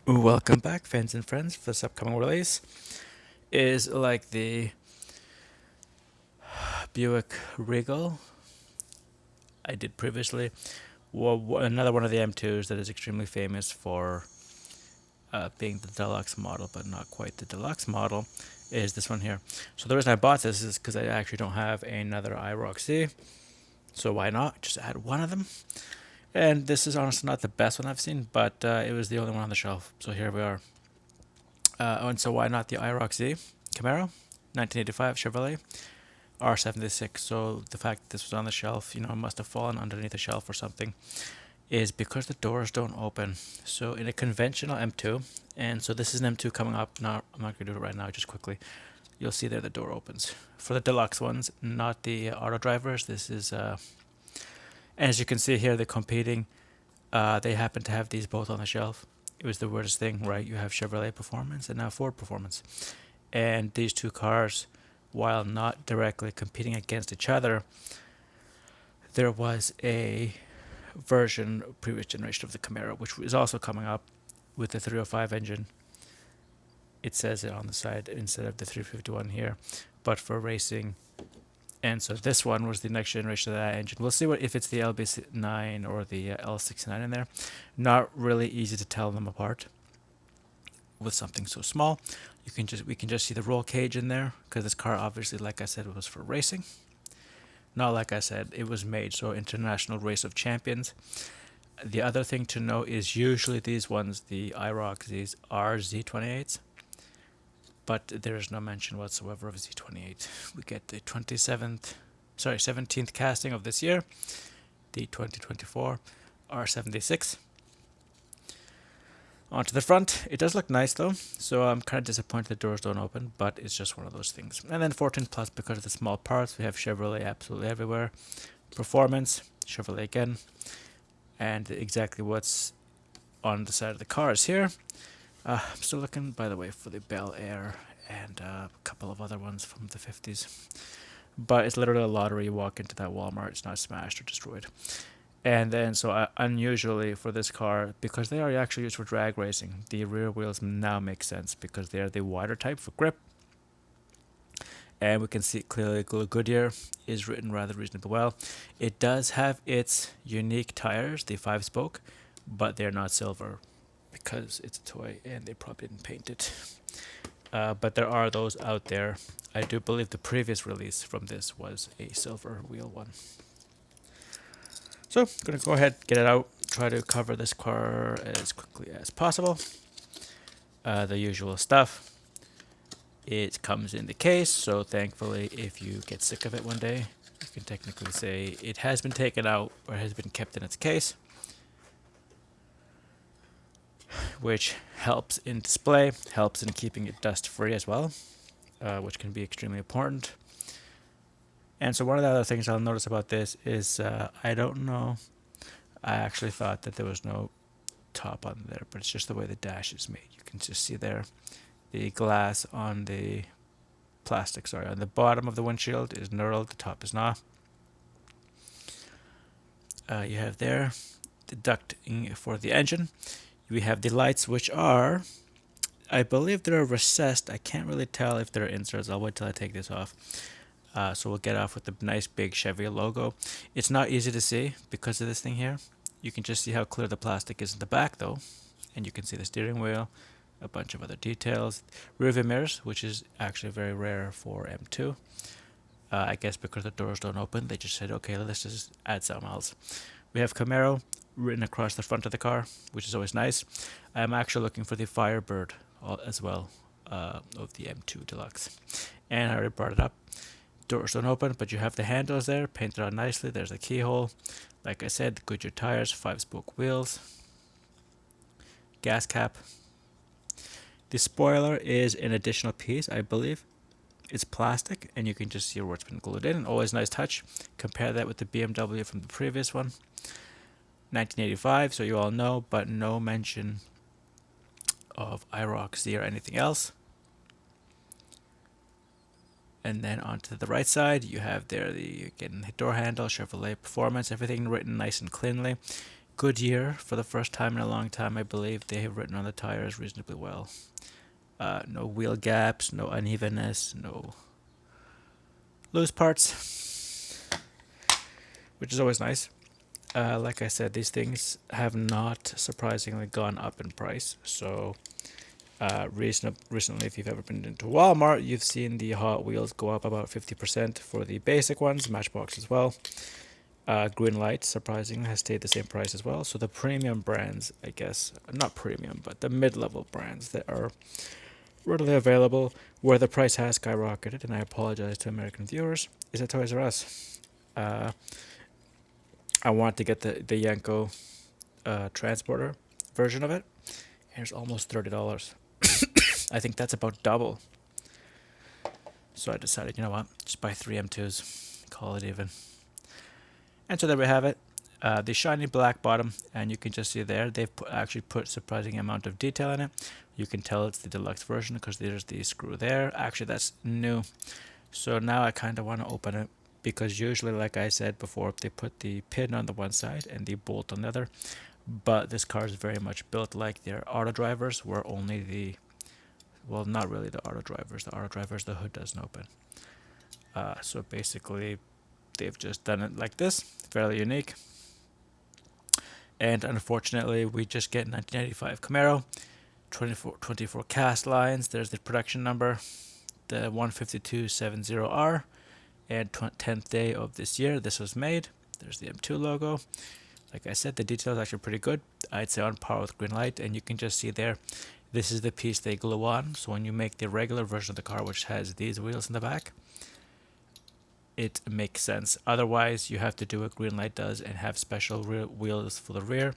Welcome back, fans and friends. For this upcoming release is like the Buick Regal I did previously. Another one of the M2s that is extremely famous for being the deluxe model, but not quite the deluxe model, is this one here. So the reason I bought this is because I actually don't have another IROC-Z, so why not just add one of them? And this is honestly not the best one I've seen, but it was the only one on the shelf, so here we are. And so why not the IROC-Z Camaro, 1985 Chevrolet R76. So the fact that this was on the shelf, it must have fallen underneath a shelf or something, is because the doors don't open. So in a conventional M2, and so this is an M2 coming up. Now I'm not gonna do it right now, just quickly. You'll see there the door opens. For the deluxe ones, not the auto drivers. This is, as you can see here, the competing. They happen to have these both on the shelf. It was the weirdest thing, right? You have Chevrolet Performance and now Ford Performance. And these two cars, while not directly competing against each other, there was a version, previous generation of the Camaro, which is also coming up with the 305 engine. It says it on the side instead of the 351 here, but for racing. And so this one was the next generation of that engine. We'll see if it's the LB9 or the L69 in there. Not really easy to tell them apart with something so small. We can just see the roll cage in there, because this car obviously, like I said, was for racing. Not like I said, it was made so International Race of Champions. The other thing to know is usually these ones, the IROC-Zs, are Z28s, but there is no mention whatsoever of Z28. We get the 17th casting of this year, the 2024 R76. Onto the front, it does look nice though, so I'm kind of disappointed the doors don't open, but it's just one of those things. And then 14 plus, because of the small parts, we have Chevrolet absolutely everywhere. Performance, Chevrolet again, and exactly what's on the side of the cars here. I'm still looking, by the way, for the Bel Air and a couple of other ones from the 50s. But it's literally a lottery. You walk into that Walmart, it's not smashed or destroyed. And then, so unusually for this car, because they are actually used for drag racing, the rear wheels now make sense because they are the wider type for grip. And we can see clearly Goodyear is written rather reasonably well. It does have its unique tires, the 5-spoke, but they're not silver because it's a toy and they probably didn't paint it. But there are those out there. I do believe the previous release from this was a silver wheel one. So I'm going to go ahead, get it out, try to cover this car as quickly as possible. The usual stuff. It comes in the case, so thankfully if you get sick of it one day, you can technically say it has been taken out or has been kept in its case, which helps in display, helps in keeping it dust free as well, which can be extremely important. And so one of the other things I'll notice about this is I don't know. I actually thought that there was no top on there, but it's just the way the dash is made. You can just see there the glass on the plastic, sorry, on the bottom of the windshield is knurled, the top is not. You have there the ducting for the engine. We have the lights, which are, I believe they're recessed. I can't really tell if they're inserts. I'll wait till I take this off. So we'll get off with the nice big Chevy logo. It's not easy to see because of this thing here. You can just see how clear the plastic is in the back though. And you can see the steering wheel, a bunch of other details. Rear view mirrors, which is actually very rare for M2. I guess because the doors don't open, they just said, okay, let's just add something else. We have Camaro written across the front of the car, which is always nice. I'm actually looking for the Firebird as well of the M2 Deluxe. And I already brought it up. Doors don't open, but you have the handles there, painted on nicely. There's a keyhole. Like I said, Goodyear tires, 5-spoke wheels, gas cap. The spoiler is an additional piece, I believe. It's plastic, and you can just see where it's been glued in. Always nice touch. Compare that with the BMW from the previous one. 1985, so you all know, but no mention of IROC-Z or anything else. And then onto the right side, you have there the again door handle, Chevrolet Performance, everything written nice and cleanly. Goodyear, for the first time in a long time, I believe they have written on the tires reasonably well. No wheel gaps, no unevenness, no loose parts, which is always nice. Like I said, these things have not surprisingly gone up in price. So recently, if you've ever been into Walmart, you've seen the Hot Wheels go up about 50% for the basic ones, Matchbox as well. Greenlight, surprisingly, has stayed the same price as well. So the premium brands, I guess, not premium, but the mid-level brands that are readily available, where the price has skyrocketed, and I apologize to American viewers, is at Toys R Us. I want to get the Yenko transporter version of it, and it's almost $30. I think that's about double. So I decided, you know what, just buy 3 M2s, call it even. And so there we have it. The shiny black bottom, and you can just see there, they've actually put surprising amount of detail in it. You can tell it's the deluxe version because there's the screw there. Actually, that's new. So now I kind of want to open it, because usually, like I said before, they put the pin on the one side and the bolt on the other. But this car is very much built like their auto drivers, where only the, well, not really the auto drivers. The auto drivers, the hood doesn't open. So basically, they've just done it like this, fairly unique. And unfortunately, we just get 1995 Camaro, 24 cast lines. There's the production number, the 15270R, and 10th day of this year this was made. There's the M2 logo. Like I said, the detail is actually pretty good. I'd say on par with Greenlight, and you can just see there, this is the piece they glue on. So when you make the regular version of the car, which has these wheels in the back, it makes sense. Otherwise, you have to do what Greenlight does and have special wheels for the rear,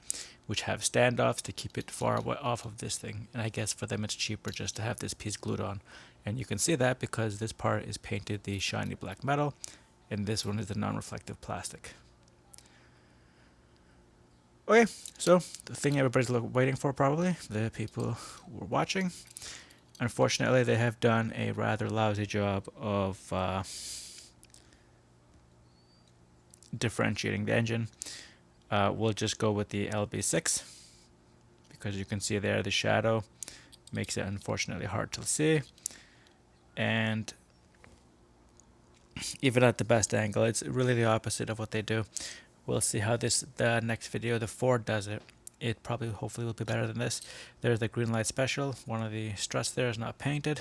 which have standoffs to keep it far away off of this thing. And I guess for them it's cheaper just to have this piece glued on. And you can see that because this part is painted the shiny black metal, and this one is the non-reflective plastic. Okay, so the thing everybody's waiting for, probably, the people who were watching. Unfortunately, they have done a rather lousy job of differentiating the engine. We'll just go with the LB6, because you can see there the shadow makes it unfortunately hard to see, and even at the best angle, it's really the opposite of what they do. We'll see how the next video, the Ford, does it. It probably, hopefully, will be better than this. There's the Greenlight Special. One of the struts there is not painted.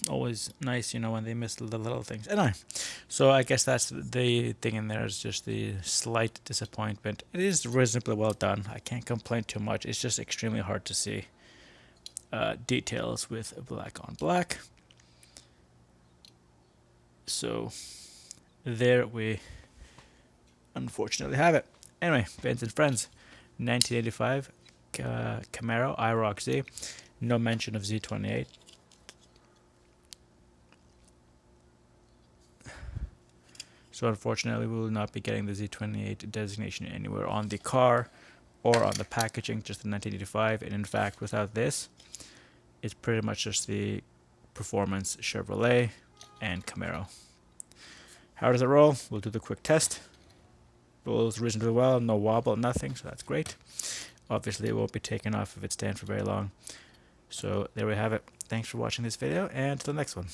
Always nice, you know, when they miss the little things. Anyway, so I guess that's the thing in there, is just the slight disappointment. It is reasonably well done. I can't complain too much. It's just extremely hard to see details with black on black. So there we unfortunately have it. Anyway, fans and friends, 1985 Camaro IROC-Z. No mention of Z28. So unfortunately, we will not be getting the Z28 designation anywhere on the car or on the packaging, just the 1985. And in fact, without this, it's pretty much just the Performance Chevrolet and Camaro. How does it roll? We'll do the quick test. Rolls reasonably well, no wobble, nothing, so that's great. Obviously, it won't be taken off if it stands for very long. So there we have it. Thanks for watching this video, and to the next one.